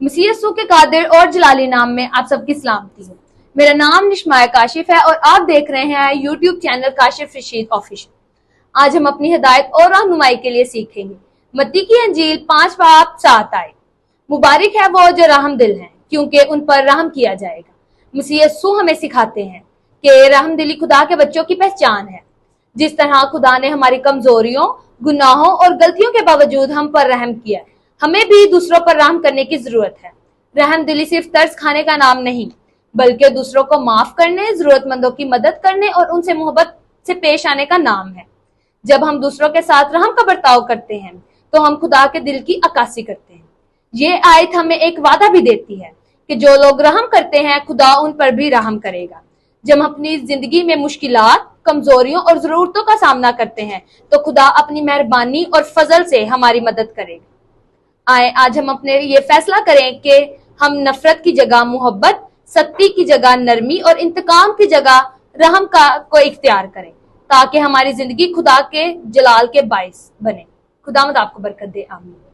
مسیح یسوع کے قادر اور جلالی نام میں آپ سب کی سلامتی ہے۔ میرا نام نشمائے کاشف ہے اور آپ دیکھ رہے ہیں YouTube channel Kashif Rashid official. آج ہم اپنی ہدایت اور رہنمائی کے لیے سیکھیں گے متی کی انجیل 5 باب 7 آیت۔ مبارک ہے وہ جو رحم دل ہیں کیونکہ ان پر رحم کیا جائے گا۔ مسیح یسوع ہمیں سکھاتے ہیں کہ رحم دلی خدا کے بچوں کی پہچان ہے۔ جس طرح خدا نے ہماری کمزوریوں، گناہوں اور غلطیوں کے باوجود ہم پر رحم کیا، ہمیں بھی دوسروں پر رحم کرنے کی ضرورت ہے۔ رحم دلی صرف ترس کھانے کا نام نہیں، بلکہ دوسروں کو معاف کرنے، ضرورت مندوں کی مدد کرنے اور ان سے محبت سے پیش آنے کا نام ہے۔ جب ہم دوسروں کے ساتھ رحم کا برتاؤ کرتے ہیں تو ہم خدا کے دل کی عکاسی کرتے ہیں۔ یہ آیت ہمیں ایک وعدہ بھی دیتی ہے کہ جو لوگ رحم کرتے ہیں خدا ان پر بھی رحم کرے گا۔ جب ہم اپنی زندگی میں مشکلات، کمزوریوں اور ضرورتوں کا سامنا کرتے ہیں تو خدا اپنی مہربانی اور فضل سے ہماری مدد کرے گا۔ آئیں آج ہم اپنے یہ فیصلہ کریں کہ ہم نفرت کی جگہ محبت، سختی کی جگہ نرمی اور انتقام کی جگہ رحم کو اختیار کریں تاکہ ہماری زندگی خدا کے جلال کے باعث بنے۔ خداوند آپ کو برکت دے، آمین۔